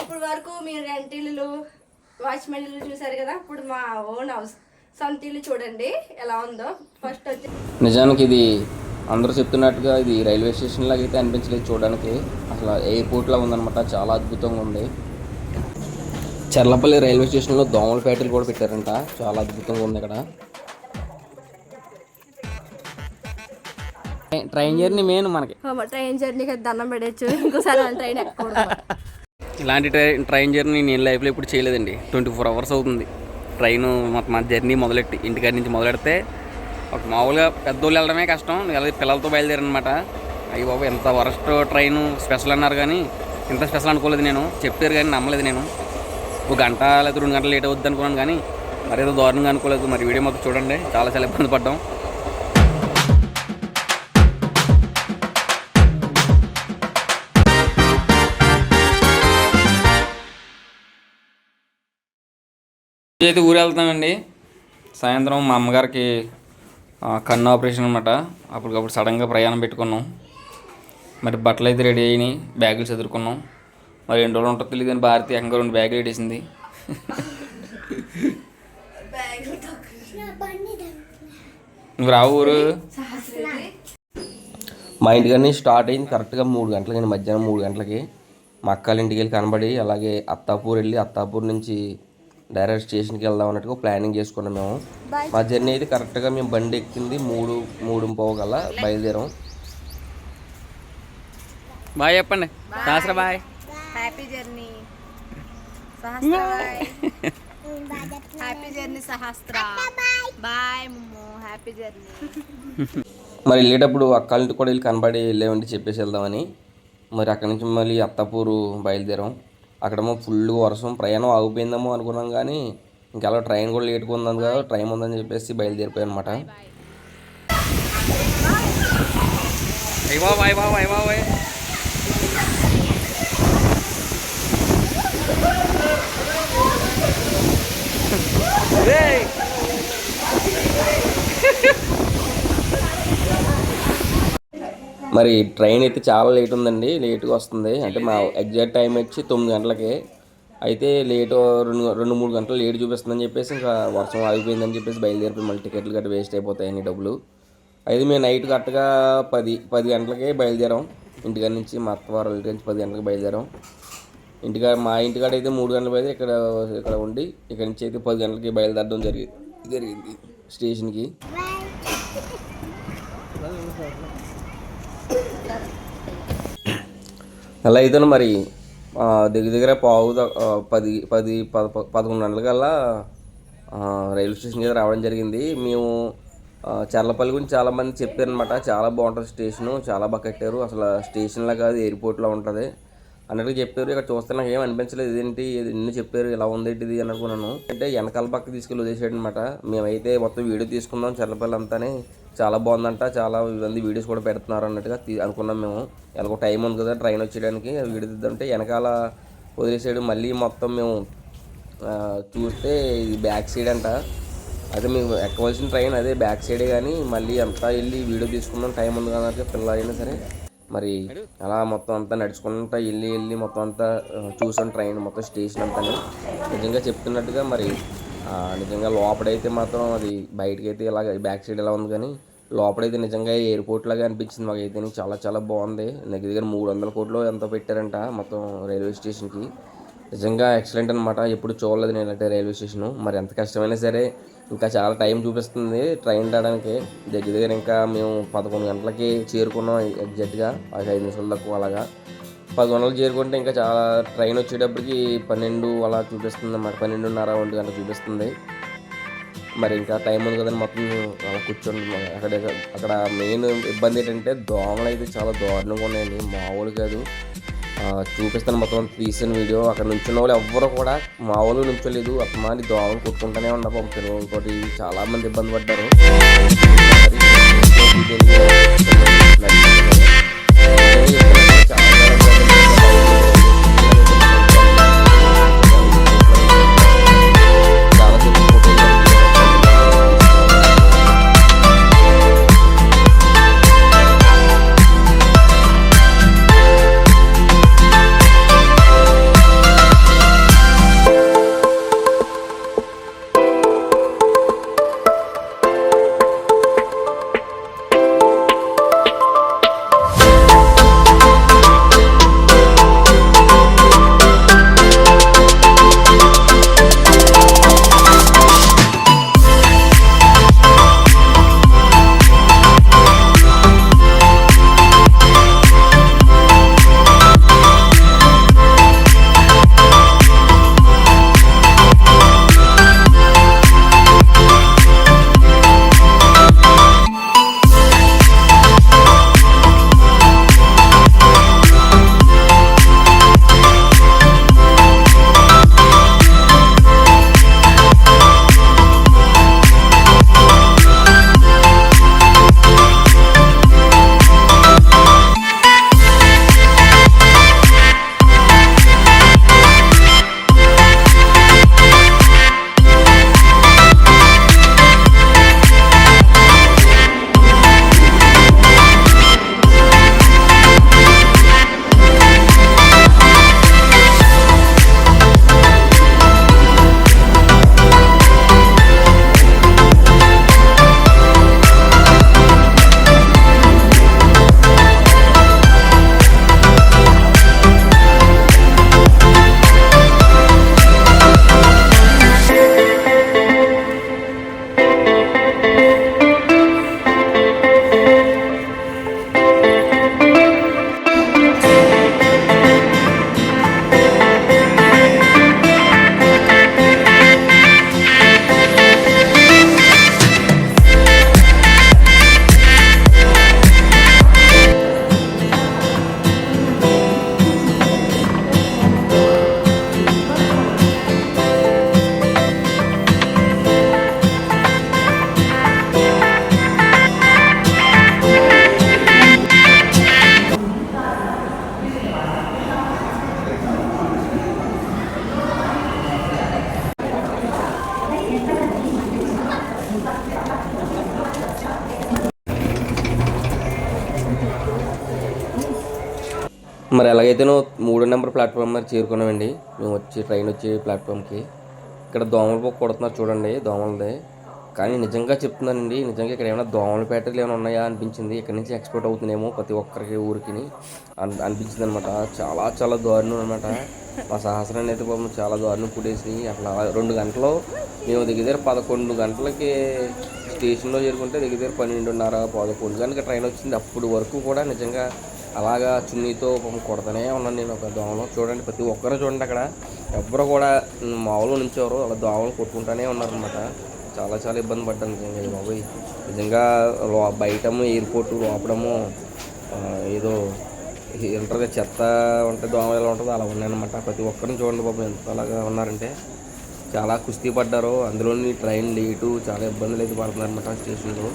ఇప్పుడు వరకు మీరు రెంట్ ఇల్లు వాచ్మెన్ ఇల్లు చూసారు కదా, ఇప్పుడు మా ఓన్ హౌస్ సొంత ఇల్లు చూడండి ఎలా ఉందో. ఫస్ట్ వచ్చి నిజానికి ఇది అందరూ చెప్తున్నట్టుగా ఇది రైల్వే స్టేషన్ లాగా అయితే అనిపించలేదు చూడడానికి. అసలు ఎయిర్పోర్ట్లా ఉందన్నమాట, చాలా అద్భుతంగా ఉంది. చర్లపల్లి రైల్వే స్టేషన్లో దోమల ఫ్యాక్టరీ కూడా పెట్టారంట, చాలా అద్భుతంగా ఉంది ఇక్కడ. ట్రైన్ జర్నీ మెయిన్ మనకి. ట్రైన్ జర్నీకి దండం పెట్టచ్చు, ఇంకోసారి ట్రైన్ ఎక్కకూడదు. ఇలాంటి ట్రైన్ జర్నీ నేను లైఫ్లో ఎప్పుడు చేయలేదండి. 24 hours అవుతుంది ట్రైన్ మా జర్నీ మొదలెట్టి. ఇంటికాడి నుంచి మొదలెడితే ఒక మామూలుగా పెద్దోళ్ళు వెళ్ళడమే కష్టం, పిల్లలతో బయలుదేరనమాట. అయ్యి బాబు ఎంత వరస్ట్ ట్రైన్, స్పెషల్ అన్నారు కానీ ఇంత స్పెషల్ అనుకోలేదు నేను. చెప్పారు కానీ నమ్మలేదు నేను. ఒక గంట లేదా 2 గంటలు లేట్ అవుద్ది అనుకున్నాను కానీ మరి ఏదో దారుణంగా అనుకోలేదు. మరి వీడియో మొత్తం చూడండి, చాలా ఇబ్బంది పడ్డాం. అయితే ఊరు వెళ్తామండి. సాయంత్రం మా అమ్మగారికి కన్ను ఆపరేషన్ అనమాట. అప్పటికప్పుడు సడన్గా ప్రయాణం పెట్టుకున్నాం. మరి బట్టలు అయితే రెడీ అయినాయి, బ్యాగులు చదువుకున్నాం. మరి 2 రోజులు ఉంటుంది తెలియదు కానీ భారతి ఏకంగా 2 బ్యాగులు పెట్టేసింది. నువ్వు రావు ఊరు. మా ఇంటికన్నీ స్టార్ట్ అయింది కరెక్ట్గా 3 గంటలకి, మధ్యాహ్నం 3 గంటలకి. మా అక్కల ఇంటికి వెళ్ళి కనబడి అలాగే అత్తాపూర్ వెళ్ళి అత్తాపూర్ నుంచి డైరెక్ట్ స్టేషన్కి వెళ్దాం అన్నట్టుగా ప్లానింగ్ చేసుకున్నాం మేము. మా జర్నీ అయితే కరెక్ట్గా మేము బండి ఎక్కింది 3:30 కల్లా బయలుదేరాం. బాయ్ చెప్పండి. Sahasra bye. Happy journey Sahasra. Happy journey Sahasra. Bye మమ్మో, హ్యాపీ జర్నీ. మరి వెళ్ళేటప్పుడు అక్కల ఇంటికి కూడా వెళ్ళి కనబడి వెళ్ళేవండి, చెప్పేసి వెళ్దామని. మరి అక్కడి నుంచి మళ్ళీ అత్తాపూరు బయలుదేరాం. అక్కడేమో ఫుల్ వర్షం, ప్రయాణం ఆగిపోయిందేమో అనుకున్నాం కానీ ఇంకెలా ట్రైన్ కూడా లేట్గా ఉందని కదా, ట్రైన్ ఉందని చెప్పేసి బయలుదేరిపోయాం అనమాట. మరి ట్రైన్ అయితే చాలా లేట్ ఉందండి, లేట్గా వస్తుంది. అంటే మా ఎగ్జాక్ట్ టైం వచ్చి 9 గంటలకి, అయితే లేట్ 2-3 గంటలు లేట్ చూపిస్తుందని చెప్పేసి ఇంకా వర్షం ఆగిపోయిందని చెప్పేసి బయలుదేరిపోయి మళ్ళీ టికెట్లు గట్రా వేస్ట్ అయిపోతాయని డబ్బులు. అయితే మేము నైట్ కరెక్ట్గా 10 గంటలకే బయలుదేరాం ఇంటికాడ నుంచి. మా అత్తవారు ఇంటి నుంచి 10 గంటలకు బయలుదేరాం. మా ఇంటికాడ అయితే 3 గంటలు బయలుదేరి ఇక్కడ ఉండి ఇక్కడ నుంచి అయితే 10 గంటలకి బయలుదేరడం జరిగింది స్టేషన్కి. అలా అయితే మరి దగ్గర 11 గంటలకల్లా రైల్వే స్టేషన్కి అయితే రావడం జరిగింది. మేము చర్లపల్లి గురించి చాలామంది చెప్పారనమాట, చాలా బాగుంటుంది స్టేషను, చాలా బాగా కట్టారు, అసలు స్టేషన్లా కాదు ఎయిర్పోర్ట్లో ఉంటుంది అన్నట్టుగా చెప్పారు. ఇక్కడ చూస్తే నాకు ఏం అనిపించలేదు, ఇదేంటి ఎన్ని చెప్పారు ఇలా ఉందేంటిది అని అనుకున్నాను. అంటే వెనకాల పక్క తీసుకెళ్ళి వదిలేసాడు అనమాట. మేమైతే మొత్తం వీడియో తీసుకుందాం చర్లపల్లి అంతానే, చాలా బాగుందంట, చాలా మంది వీడియోస్ కూడా పెడుతున్నారు అన్నట్టుగా అనుకున్నాం మేము. ఎలాగో టైం ఉంది కదా ట్రైన్ వచ్చేయడానికి, వీడియో తీద్దామంటే వెనకాల వదిలేసాడు. మళ్ళీ మొత్తం మేము చూస్తే ఇది బ్యాక్ సైడ్ అంట. అదే మేము ఎక్కవలసిన ట్రైన్ అదే బ్యాక్ సైడే, కానీ మళ్ళీ అంతా వెళ్ళి వీడియో తీసుకుందాం టైం ఉంది కదా పిల్లలు అయినా సరే. మరి అలా మొత్తం అంతా నడుచుకుంటా వెళ్ళి మొత్తం అంతా చూసాం ట్రైన్ మొత్తం స్టేషన్ అంతా. నిజంగా చెప్తున్నట్టుగా మరి నిజంగా లోపడైతే మాత్రం అది బయటకైతే ఇలా బ్యాక్ సైడ్ ఎలా ఉంది కానీ లోపడైతే నిజంగా ఎయిర్పోర్ట్ లాగా అనిపించింది మాకైతే. చాలా బాగుంది. దగ్గర 300 కోట్లు ఎంతో పెట్టారంట మొత్తం రైల్వే స్టేషన్కి. నిజంగా ఎక్సలెంట్ అనమాట. ఎప్పుడు చూడలేదు నేను అంటే రైల్వే స్టేషను. మరి ఎంత కష్టమైనా సరే ఇంకా చాలా టైం చూపిస్తుంది ట్రైన్ రావడానికి. దగ్గర ఇంకా మేము 11 గంటలకి చేరుకున్నాం ఎగ్జాక్ట్గా, 5 నిమిషాలు తక్కువ అలాగా. 10 గంటలకు చేరుకుంటే ఇంకా చాలా ట్రైన్ వచ్చేటప్పటికి 12 అలా చూపిస్తుంది అన్నమాట, 12:30 1 గంట చూపిస్తుంది. మరి ఇంకా టైం ఉంది కదండి మొత్తం అలా కూర్చోండి. అక్కడ మెయిన్ ఇబ్బంది ఏంటంటే దోమలు అయితే చాలా దారుణంగా ఉన్నాయండి, మామూలు కాదు. చూపిస్తాను మొత్తం తీసిన వీడియో. అక్కడ నుంచున్న వాళ్ళు ఎవ్వరు కూడా మామూలుగా నుంచోలేదు, అప్పమాని దోమలు కొట్టుకుంటూనే ఉన్నారు పిల్లలతోటి. చాలామంది ఇబ్బంది పడ్డారు. మరి ఎలాగైతేనో 3 నెంబర్ ప్లాట్ఫామ్ మరి చేరుకున్నామండి. మేము ట్రైన్ వచ్చే ప్లాట్ఫామ్కి. ఇక్కడ దోమల పొక్క కొడుతున్నారు చూడండి, దోమలది. కానీ నిజంగా చెప్తున్నానండి, నిజంగా ఇక్కడ ఏమైనా దోమల ఫ్యాక్టరీలు ఏమైనా ఉన్నాయా అనిపించింది. ఇక్కడ నుంచి ఎక్స్పోర్ట్ అవుతున్నాయేమో ప్రతి ఒక్కరికి ఊరికి అనిపించింది అనమాట. చాలా చాలా దారుణం అనమాట. మా సహస్రాన్ని అయితే పాపం చాలా దారుణం పుట్టేసి అసలు 2 గంటలు మేము దగ్గర 11 గంటలకి స్టేషన్లో చేరుకుంటే దగ్గర 12:30 11 గంటలకి ట్రైన్ వచ్చింది. అప్పుడు వరకు కూడా నిజంగా అలాగా చున్నీతో కొడతానే ఉన్నాను నేను ఒక దోమలు. చూడండి ప్రతి ఒక్కరు చూడండి, అక్కడ ఎవ్వరు కూడా మామూలు నుంచేవారు అలా దోమలు కొట్టుకుంటూనే ఉన్నారనమాట. చాలా చాలా ఇబ్బంది పడ్డాను నిజంగా. బాబోయ్, నిజంగా బయటము ఎయిర్పోర్ట్ లోపడము ఏదో ఉంటుంది, చెత్త ఉంటే దోమలు ఎలా ఉంటుందో అలా ఉన్నాయన్నమాట. ప్రతి ఒక్కరిని చూడండి బాబు ఎంత అలాగా ఉన్నారంటే చాలా కుస్తీ పడ్డారు. అందులోని ట్రైన్ లేటు, చాలా ఇబ్బందులు అయితే పడుతున్నారనమాట స్టేషన్లో.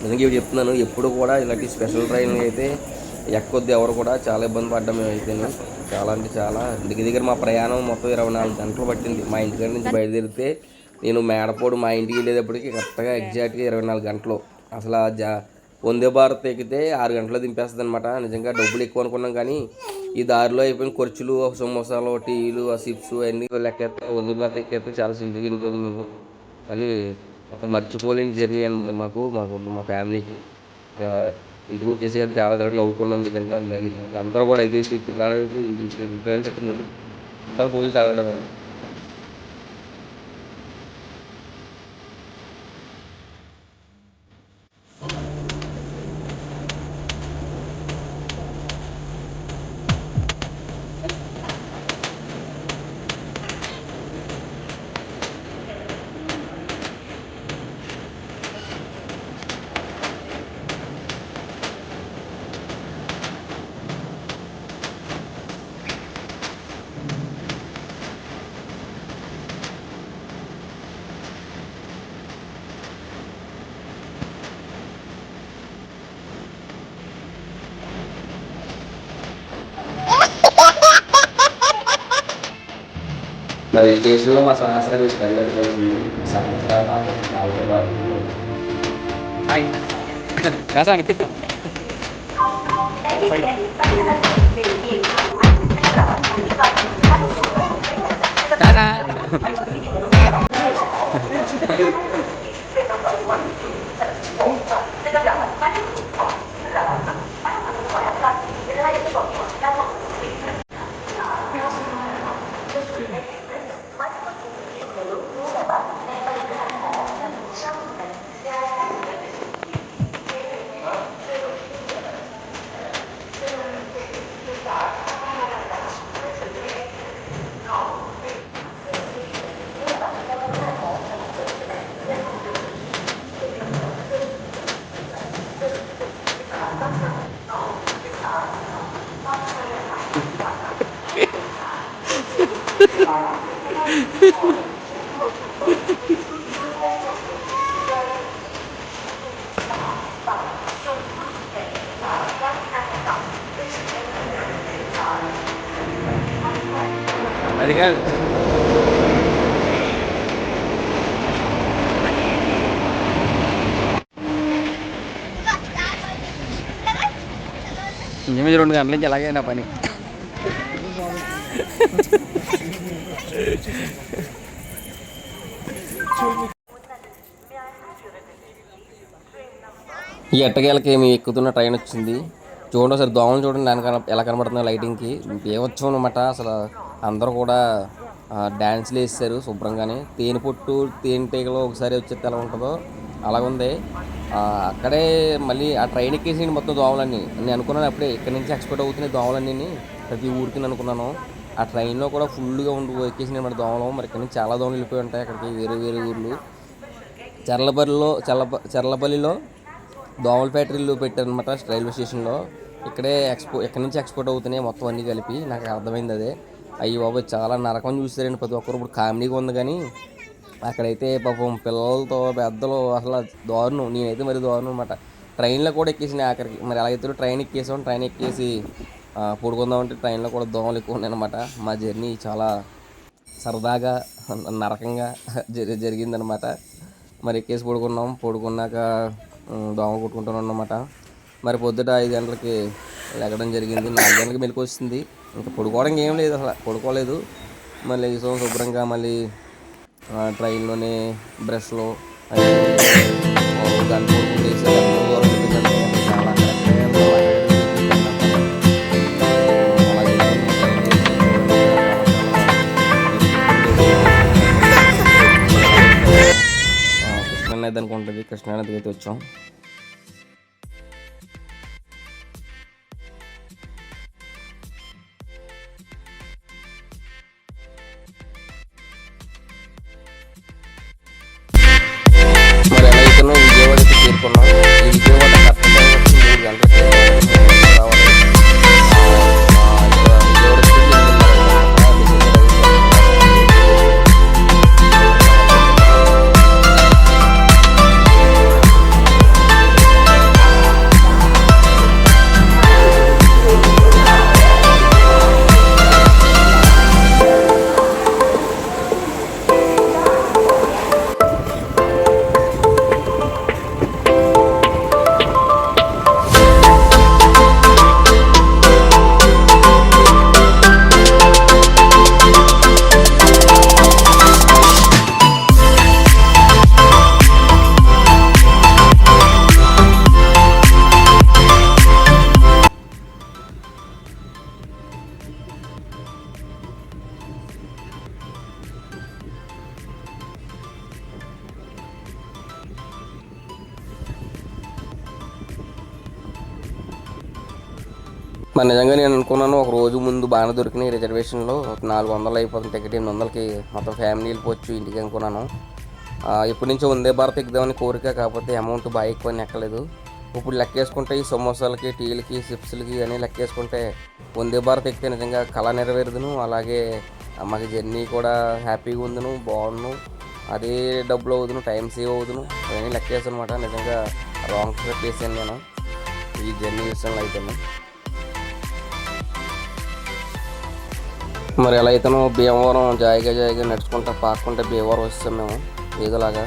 నిజంగా ఇవి చెప్తున్నాను, ఎప్పుడు కూడా ఇలాంటి స్పెషల్ ట్రైన్లు అయితే ఎక్కొద్ది ఎవరు కూడా. చాలా ఇబ్బంది పడ్డాం మేము అయితే. చాలా అంటే చాలా దగ్గర మా ప్రయాణం మొత్తం 24 గంటలు పట్టింది. మా ఇంటికాడ నుంచి బయలుదేరితే నేను మేడపోడు మా ఇంటికి వెళ్ళేటప్పటికి కరెక్ట్గా ఎగ్జాక్ట్గా 24 గంటలు. అసలు వందే భారత్ ఎక్కితే 6 గంటలు దింపేస్తుంది అనమాట. నిజంగా డబ్బులు ఎక్కువ అనుకున్నాం కానీ ఈ దారిలో అయిపోయిన ఖర్చులు, సమోసాలు, టీలు, చిప్స్ అన్నీ లెక్కేస్తే వందే భారత్ ఎక్కేస్తే చాలా సింపుల్గా అది ఒక మర్చిపోలేని జర్నీ అనమాట మాకు మా ఫ్యామిలీకి. ఇంటికి వచ్చేసి చాలా దగ్గర నవ్వుకున్నాం విధంగా. అందరూ కూడా అయితే చెప్తున్నారు పోయి తాగడం. మరి దేశంలో మా సంవత్సరం అది కాదు. ఇంచుమించు 2 గంటల నుంచి ఎలాగే నా పని. ఈ ఎట్టకేలకి మేము ఎక్కుతున్న ట్రైన్ వచ్చింది. చూడండి ఒకసారి దోమలు చూడండి ఎలా కనబడుతున్నాయి లైటింగ్కి. ఏవచ్చాం అనమాట. అసలు అందరూ కూడా డ్యాన్స్లు వేస్తారు శుభ్రంగానే. తేనె పొట్టు తేనెటీగలో ఒకసారి వచ్చేది ఎలా ఉంటుందో అలాగుంది. అక్కడే మళ్ళీ ఆ ట్రైన్ ఎక్కేసి మొత్తం దోమలన్నీ నేను అనుకున్నాను. అప్పుడే ఇక్కడ నుంచి ఎక్స్పోర్ట్ అవుతున్నాయి దోమలన్నీ ప్రతి ఊరికి అనుకున్నాను. ఆ ట్రైన్లో కూడా ఫుల్గా ఎక్కేసి అనమాట దోమలు. మరి ఇక్కడ నుంచి చాలా దోమలు వెళ్ళిపోయి ఉంటాయి అక్కడికి వేరే వేరే ఊర్లు. చర్లపల్లిలో దోమల ఫ్యాక్టరీలు పెట్టారనమాట రైల్వే స్టేషన్లో. ఎక్కడి నుంచి ఎక్స్పోర్ట్ అవుతున్నాయి మొత్తం అన్నీ కలిపి. నాకు అర్థమైంది అదే. అయ్యి బాబు చాలా నరకం చూస్తారండి ప్రతి ఒక్కరు. ఇప్పుడు కామెడీగా ఉంది కానీ అక్కడైతే పాపం పిల్లలతో పెద్దలు అసలు దారుణం. నేనైతే మరి దారుణం అనమాట. ట్రైన్లో కూడా ఎక్కేసిన ఆఖరికి. మరి అలాగైతే ట్రైన్ ఎక్కేసాం. ట్రైన్ ఎక్కేసి పడుకుందామంటే ట్రైన్లో కూడా దోమలు ఎక్కువ ఉన్నాయన్నమాట. మా జర్నీ చాలా సరదాగా నరకంగా జరిగిందనమాట. మరి ఎక్కేసి పడుకున్నాక దోమలు కొట్టుకుంటూనే ఉన్నమాట. మరి పొద్దుట 5 గంటలకి లెగడం జరిగింది. 4 గంటలకు మెలకు వస్తుంది. ఇంకా పడుకోవడానికి ఏం లేదు, అసలు పడుకోలేదు. మళ్ళీ లెగిసాం శుభ్రంగా. మళ్ళీ ట్రైన్లోనే బ్రష్లో అవి గంట పడుకుని లేచి దూరం వెళ్ళిందంటే చాలా కృష్ణానది అనుకుంటుంది. కృష్ణానదికి అయితే వచ్చాం. మరి ఎలా అయితే విజయవాడకి చేరుకున్నాం. ఈ విజయవాడ కరెక్ట్ టైం వచ్చి 3 గంటలకి రావాలి. విజయవాడ మరి నిజంగా నేను అనుకున్నాను ఒక రోజు ముందు బాగానే దొరికినాయి రిజర్వేషన్లో. 400 అయిపోతుంది టికెట్, 800కి మొత్తం ఫ్యామిలీ వెళ్ళిపోవచ్చు ఇంటికి అనుకున్నాను. ఎప్పటి నుంచో వందే భారత్ ఎక్కుదామని కోరిక, కాకపోతే అమౌంట్ బాగా ఎక్కువ ఎక్కలేదు. ఇప్పుడు లెక్కేసుకుంటే ఈ సమోసాలకి, టీలకి, చిప్స్లకి అని లెక్కేసుకుంటే వందే భారత్ ఎక్కితే నిజంగా కళ నెరవేరుదును. అలాగే మాకు జర్నీ కూడా హ్యాపీగా ఉందును, బాగుండును, అదే డబ్బులు అవుదును, టైం సేవ్ అవుదును. అవన్నీ లెక్కేసాను అనమాట. నిజంగా రాంగ్ స్టెప్ వేసాను నేను ఈ జర్నీ విషయంలో అయితే. మరి ఎలా అయితేనో భీమవరం జాయిగా నడుచుకుంటా పాక్కుంటే భీమవరం వస్తాం మేము ఏదోలాగా.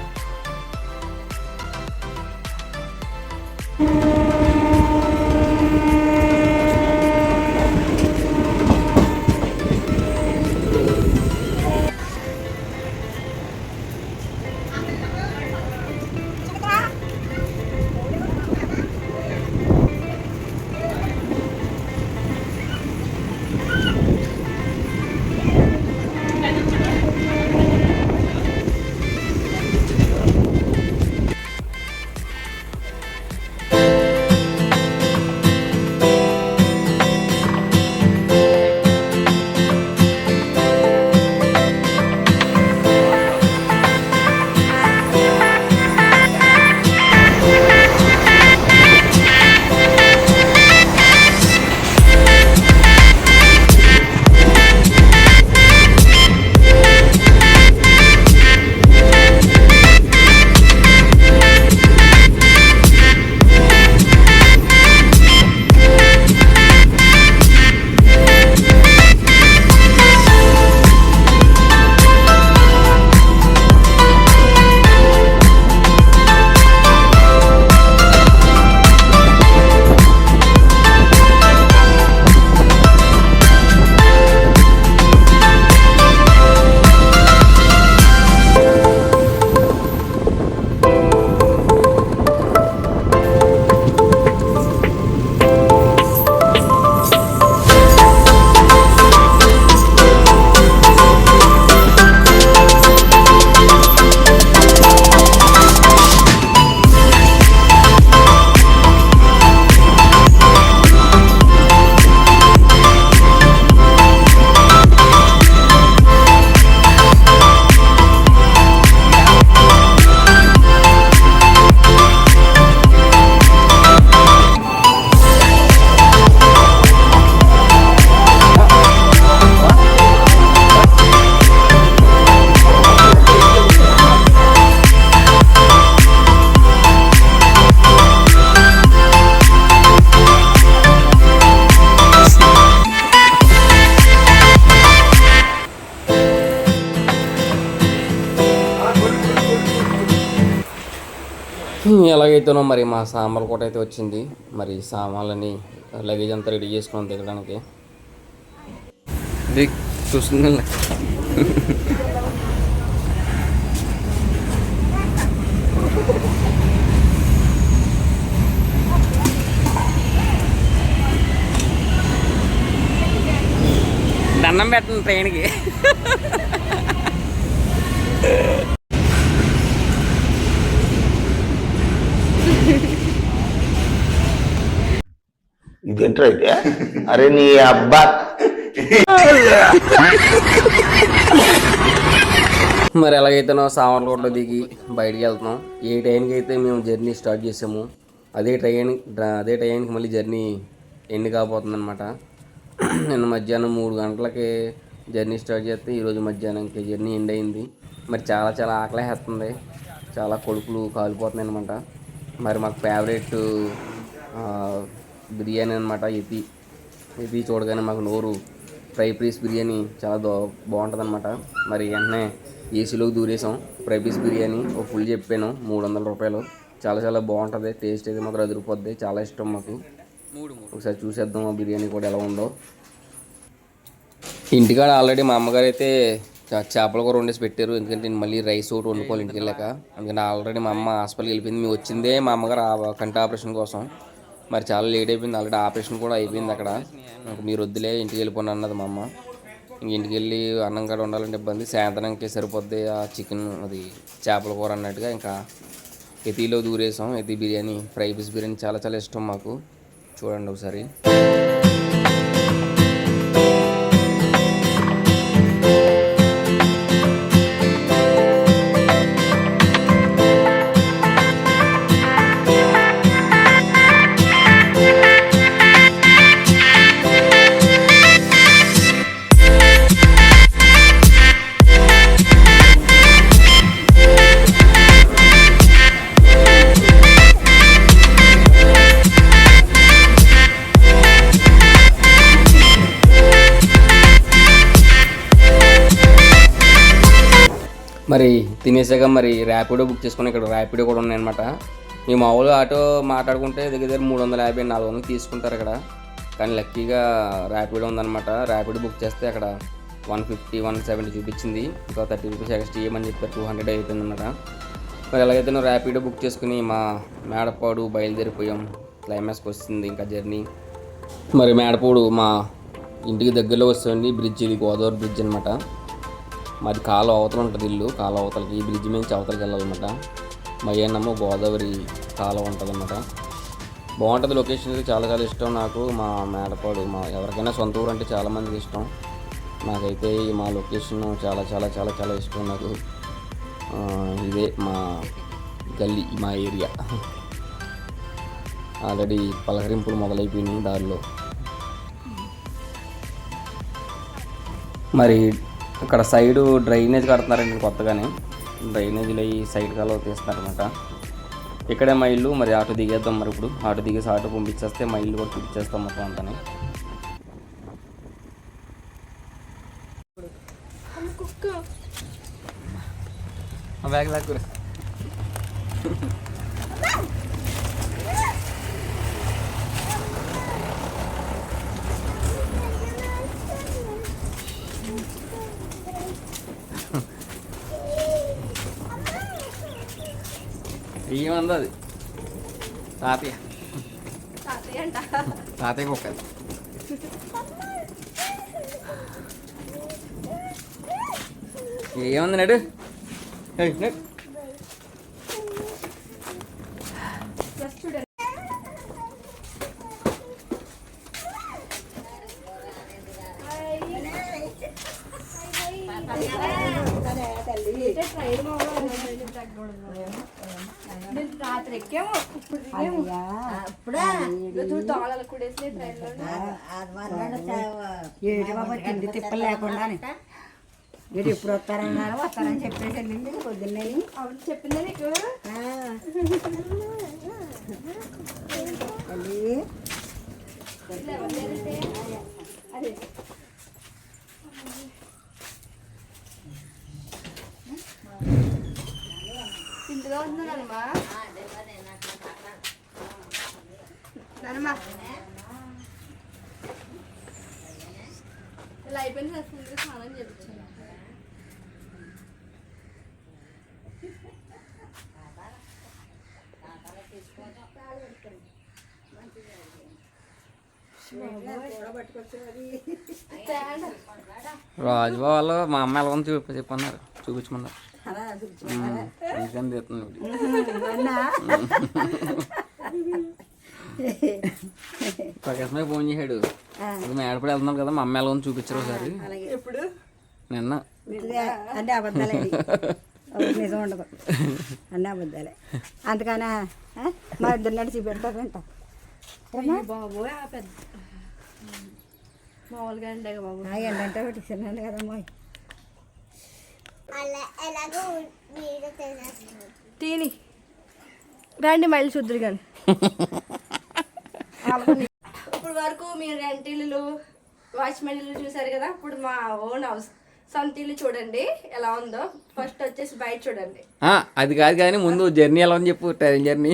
ఎలాగైతేనో మరి మా సామాన్లు కూడా అయితే వచ్చింది. మరి సామాన్లని లగేజ్ అంతా రెడీ చేసుకున్నాం దిగడానికి. ఇది చూస్తుంది దండం పెట్టండి ట్రైన్కి. ఇదేంట్రా అయితే? అరే నీ అబ్బా. మరి ఎలాగైతేనో సామర్లకోటలో దిగి బయటికి వెళ్తున్నాం. ఏ టైంకి అయితే మేము జర్నీ స్టార్ట్ చేసాము అదే టైంకి మళ్ళీ జర్నీ ఎండ్ కాబోతుంది అనమాట. నిన్న మధ్యాహ్నం 3 గంటలకి జర్నీ స్టార్ట్ చేస్తే ఈరోజు మధ్యాహ్నంకి జర్నీ ఎండ్ అయింది. మరి చాలా చాలా ఆకలేస్తుంది, చాలా కడుపులు కాలిపోతున్నాయి అనమాట. మరి మాకు ఫేవరెట్ బిర్యానీ అనమాట ఇది చూడగానే మాకు నోరు ఫ్రై పీస్ బిర్యానీ చాలా బాగుంటుంది అనమాట. మరి వెంటనే ఏసీలోకి దూరేసాం. ఫ్రై పీస్ బిర్యానీ ఒక ఫుల్ చెప్పాను, 300 రూపాయలు. చాలా చాలా బాగుంటుంది, టేస్ట్ అయితే మాత్రం అదిరిపోద్ది, చాలా ఇష్టం మాకు. ఒకసారి చూసేద్దాం ఆ బిర్యానీ కూడా ఎలా ఉందో. ఇంటికాడ ఆల్రెడీ మా అమ్మగారు అయితే చేపల కూర వండేసి పెట్టారు. ఎందుకంటే నేను మళ్ళీ రైస్ ఒకటి వండుకోవాలి ఇంటికి వెళ్ళాక. ఎందుకంటే ఆల్రెడీ మా అమ్మ హాస్పిటల్కి వెళ్ళిపోయింది. మేము వచ్చిందే మా అమ్మగారు కంటి ఆపరేషన్ కోసం. మరి చాలా లేట్ అయిపోయింది, ఆల్రెడీ ఆపరేషన్ కూడా అయిపోయింది అక్కడ. ఇంకా మీరు వద్దులే ఇంటికి వెళ్ళిపోండి అన్నది మా అమ్మ. ఇంక ఇంటికి వెళ్ళి అన్నం కాడ ఉండాలంటే ఇబ్బంది, సాయంత్రానికి సరిపోద్ది ఆ చికెన్ అది చేపల కూర అన్నట్టుగా ఇంకా ఎతిలో దూరేసాం. ఎతి బిర్యానీ, ఫ్రై పీస్ బిర్యానీ చాలా చాలా ఇష్టం మాకు. చూడండి ఒకసారి. మరి తినేసాక మరి ర్యాపిడో బుక్ చేసుకుని ఇక్కడ ర్యాపిడో కూడా ఉన్నాయన్నమాట. మీ మామూలుగా ఆటో మాట్లాడుకుంటే దగ్గర 350 400 తీసుకుంటారు ఇక్కడ. కానీ లక్కీగా ర్యాపిడో ఉందన్నమాట. ర్యాపిడో బుక్ చేస్తే అక్కడ 150 170 చూపించింది. ఇంకా 30 రూపీస్ ఎక్స్ట్రా ఇవ్వమని చెప్పారు. 200 అయిపోయింది అన్నమాట. మరి ఎలాగైతే ర్యాపిడో బుక్ చేసుకుని మా మేడపాడు బయలుదేరిపోయాం. క్లైమాక్స్కి వస్తుంది ఇంకా జర్నీ. మరి మేడపాడు మా ఇంటికి దగ్గరలో వస్తుంది బ్రిడ్జ్. ఇది గోదావరి బ్రిడ్జ్ అనమాట. మాది కాలువ అవతల ఉంటుంది ఇల్లు. కాలువ అవతలకి ఈ బ్రిడ్జ్ నుంచి అవతలకి వెళ్ళాలన్నమాట. మయ్యన్నమ్మ గోదావరి కాలువ ఉంటుంది అన్నమాట. బాగుంటుంది లొకేషన్. చాలా చాలా ఇష్టం నాకు మా మేడపాడు. మా ఎవరికైనా సొంత ఊరు అంటే చాలామందికి ఇష్టం. నాకైతే మా లొకేషన్ చాలా చాలా చాలా చాలా ఇష్టం నాకు. ఇదే మా గల్లీ, మా ఏరియా. ఆల్రెడీ పలకరింపులు మొదలైపోయినాయి దారిలో. మరి ఇక్కడ సైడు డ్రైనేజ్ కడుతున్నారండి కొత్తగానే. డ్రైనేజీలో ఈ సైడ్ కాలువ తీస్తున్నారనమాట. ఇక్కడే మా ఇల్లు. మరి ఆటో దిగేద్దాం. మరి ఇప్పుడు ఆటో దిగేసి ఆటో పంపించేస్తే మా ఇల్లు కూడా చూపించేస్తాం మొత్తం అంతానే. బ్యాగ్ లాక్కురా. ఏమంది అది తాతయ్య అంట. తాతయ్య కుక్క. ఏముంది నడు. చూడండి రాత్రి ఎక్కాము. దోళాలు కూడా ఏంటి బాబా తిండి తిప్పలు లేకుండా మీరు ఎప్పుడు వస్తారన్నారు, వస్తారని చెప్పేసి వెళ్ళింది పొద్దున్నే. అవును చెప్పిందా నీకు? అదే ఇంటిగా ఉంటున్నానమ్మా. నానమ్మా ఇలా అయిపోయిన ఫుల్గా స్నానం చేయించాను. రాజుబాబు వాళ్ళు మా అమ్మ ఎలా ఉంది చెప్పన్నారు, చూపించమన్నారు. అందుకని తీస్తున్నాడు. ప్రకాశమే ఫోన్ చేశాడు, మేడపడి వెళ్తున్నాం కదా మా అమ్మ ఎలా ఉంది చూపించారు ఒకసారి. ఎప్పుడు నిన్న అంటే అబద్ధాలే, నిజం ఉండదు, అన్నీ అబద్ధాలే. అందుకనే మా ఇద్దరు నడిచి పెడతారంట. బాబోయ్ ఆ పెద్ద మామూలుగా అంటే బాబు ఏంటంటే ఒకటి చిన్నాను కదమ్మా. తీని రండి మళ్ళీ చూద్దరు కానీ. ఇప్పుడు వరకు మీరు రెంట్ ఇల్లు వాచ్మెన్ ఇల్లు చూసారు కదా. ఇప్పుడు మా ఓన్ హౌస్ సొంత ఇల్లు చూడండి ఎలా ఉందో. ఫస్ట్ వచ్చేసి బయట చూడండి. అది కాదు కానీ ముందు జర్నీ ఎలా ఉంది చెప్పు, ట్రైన్ జర్నీ.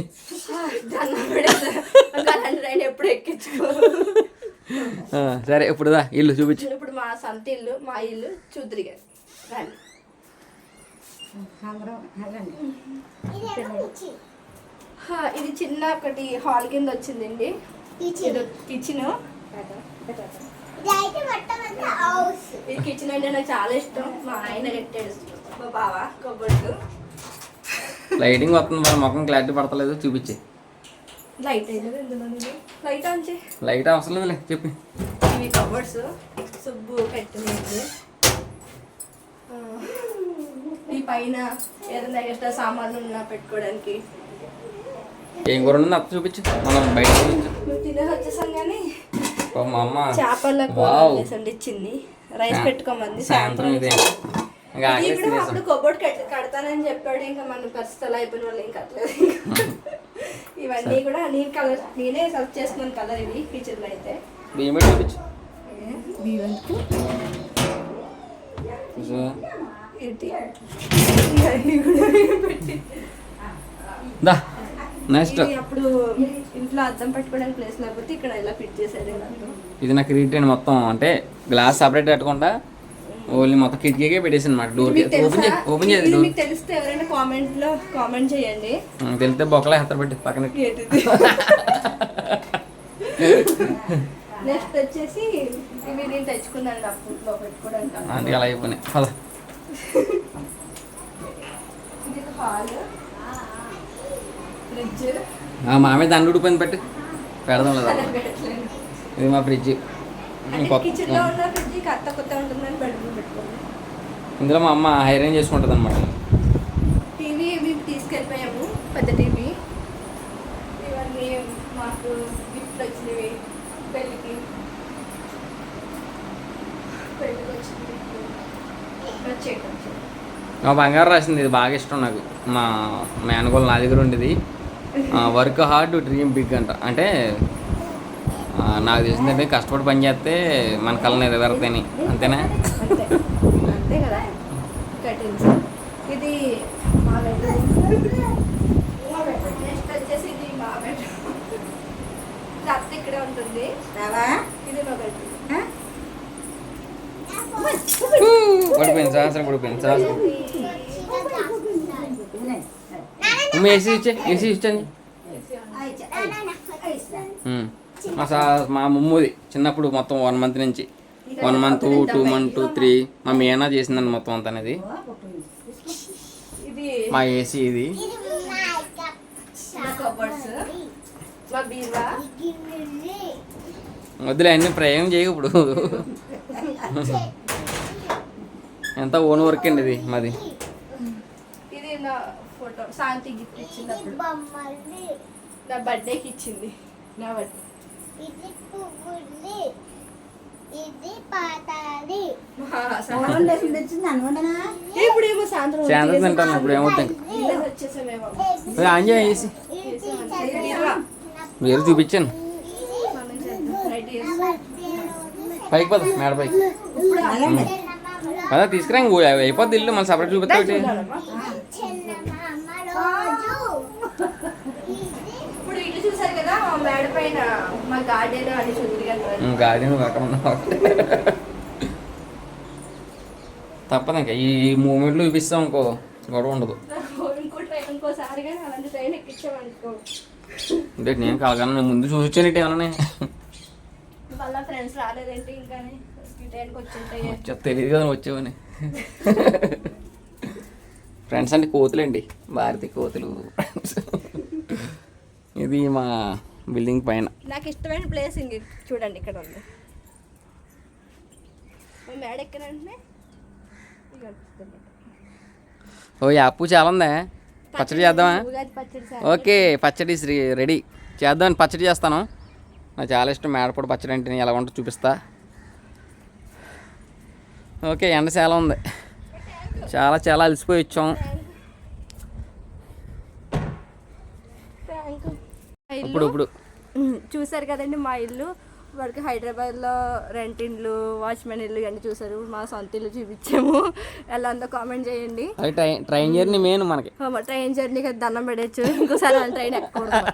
ట్రైన్ ఎప్పుడు ఎక్కించుకో. సరే ఇప్పుడు ఇల్లు చూపించు. ఇప్పుడు మా సొంత ఇల్లు, మా ఇల్లు చూద్దరు కానీ రండి. ఇది చిన్న ఒకటి హాల్ కింద వచ్చిందండి. కిచెన్. ఈ కిచెన్ అంటే నాకు చాలా ఇష్టం. మా ఆయన కట్టాడు, మా బావ కబోర్డు. లైటింగ్ వస్తుంది, మన ముఖం క్లారిటీ పడతలేదు, చూపించే. లైట్ అయితే లైట్ ఆన్ చేయి. లైట్ అవసరం లేదులే చెప్పి. ఇవి కబోర్డ్స్ సుబ్బు పెట్టలేదు. ఈ పైన ఏదైనా ఎక్స్ట్రా సామాన్లు ఉన్నా పెట్టుకోవడానికి. ఏం కూర ఉంది అత్త చూపించు, మనం బయట చూపించు. తినేసి వచ్చేసాం కానీ మా అమ్మ చేపల కూర చేసండి ఇచ్చింది. రైస్ పెట్టుకోమంది సాయంత్రం. ఇదే అప్పుడు కబోర్డ్ కడతానని చెప్పాడు. ఇంకా మన పరిస్థితులు అయిపోయిన వాళ్ళు ఏం కట్టలేదు. ఇవన్నీ కూడా నేను కలర్ నేనే సెలెక్ట్ చేసుకున్నాను కలర్. ఇవి కిచెన్ లో అయితే బియ్యం పెట్టి చూపించు. నెక్స్ట్ అప్పుడు ఇంట్లో అద్దం పెట్టుకోవడానికి ప్లేస్ లేకపోతే ఇక్కడ ఇలా ఫిట్ చేసేది. ఇది నాకు రీట్ అండి మొత్తం, అంటే గ్లాస్ సపరేట్ కట్టకుండా ఓన్లీ మొత్తం కిటికీకే పెట్టేసి అనమాట. డోర్ ఓపెన్ చేయాలి. మీకు తెలిస్తే ఎవరైనా కామెంట్ చేయండి. తెలిస్తే బొక్కలా హెత్తర పెట్టి పక్కన. నెక్స్ట్ వచ్చేసి ఇవి నేను తెచ్చుకున్నాను అప్పుడు పెట్టుకోవడానికి. అందుకే అలా అయిపోయినాయి. పద. ఇది హాల్, ఫ్రిడ్జ్. మామే దండు ఉడిపోయింది పెట్టి పెడదాం లేదా. ఇది మా ఫ్రిడ్జ్. కిచెన్ లో ఉన్న ఫ్రిడ్జ్ కొత్త ఉంటుందని బెడ్రూమ్ పెట్టుకోండి. ఇందులో మా అమ్మ హైరేంజ్ చేసుకుంటుంది అనమాట. టీవీ ఇవి తీసుకెళ్ళిపోయాము, పెద్ద టీవీ. ఇవన్నీ మాకు గిఫ్ట్ వచ్చినవి పెళ్ళికి వచ్చినవి. మా బంగారు రాసింది, ఇది బాగా ఇష్టం నాకు. మా మేనగోళ్ళు నా దగ్గర ఉండేది. వర్క్ హార్డ్ డ్రీమ్ బిగ్ అంట. అంటే నాకు తెలిసిందంటే కష్టపడి పని చేస్తే మన కళ నెరవేరుతాయని. అంతేనా? అంతే కదా. కటిల్స్. ఇది మా బెడ్రూమ్. నెక్స్ట్ వచ్చేసి ఇది మా బెడ్రూమ్. అత్త ఇక్కడే ఉంటుంది. ఇది మా బెడ్రూమ్. పడిపోయింది సంవత్సరం, పడిపోయింది సంవత్సరం. ఏసీ ఇచ్చండి. మా ముమ్ముది చిన్నప్పుడు మొత్తం 1 మంత్ నుంచి 1 మంత్ 2 మంత్ 3 మా మీనా చేసిందండి మొత్తం అంత అనేది. మా ఏసీ ఇది. వద్దులే అన్ని ప్రయోగం చేయకు ఇప్పుడు. ఎంత ఓన్ వర్క్ అండి ఇది మాది. ఇది నా ఫోటో శాంతి గిఫ్ట్ ఇచ్చింది అప్పుడు. నా బర్త్డేకి ఇచ్చింది. నా బర్త్డే. ఇప్పుడు ఏమో సాయంత్రం తింటాను. ఇప్పుడు ఏమవుతాయి ఆంజనేయ వేసి మీరు చూపించాను. పైకి పద, మేడ పైకి పద తీసుకురా. అయిపోద్ది ఇల్లు మళ్ళీ సపరేట్ చూపిస్తా. ఇప్పుడు ఇల్లు చూసారు కదా, మేడ పైన మా గార్డెన్ అని చూద్దరు. గార్డెన్ అక్కడ ఉన్నా తప్పదు ఇంకా ఈ మూమెంట్లో చూపిస్తాం అనుకో గొడవ ఉండదు. ఇంకోసారి కానీ అలాంటి ట్రైన్ ఎక్కించామనుకో అంటే నేను కలగాను, నేను ముందు చూసి వచ్చానంటే ఏమన్నా వాళ్ళ ఫ్రెండ్స్ రాలేదేంటి ఇంకా ఈ ట్రైన్కి వచ్చింటాయి. తెలియదు కదా వచ్చావని. ఫ్రెండ్స్ అంటే కోతులండి, భారతి కోతులు. ఇది మా బిల్డింగ్ పైన నాకు ఇష్టమైన ప్లేస్ ఇంక చూడండి ఇక్కడ ఉంది. మేడ ఎక్కడంటే ఓ యాపు చాలా ఉందా, పచ్చడి చేద్దామా? ఉగాది పచ్చడి ఓకే పచ్చడి రెడీ చేద్దామని పచ్చడి చేస్తాను. నాకు చాలా ఇష్టం మేడపూడి పచ్చడి అంటే, నేను ఎలా ఉంటుందో చూపిస్తా. ఓకే ఎండ చాలా ఉంది, చాలా అలసిపోయి వచ్చాం. ఇప్పుడు చూసారు కదండి మా ఇల్లు. వరకు హైదరాబాద్లో రెంట్ ఇండ్లు, వాచ్మెన్ ఇల్లు ఇవన్నీ చూసారు. మా సొంత ఇల్లు చూపించాము. ఎలా ఉందో కామెంట్ చేయండి. ట్రైన్ జర్నీ మెయిన్ మనకి. ట్రైన్ జర్నీకి దండం పెట్టచ్చు, ఇంకోసారి ట్రైన్ ఎక్కకూడదు.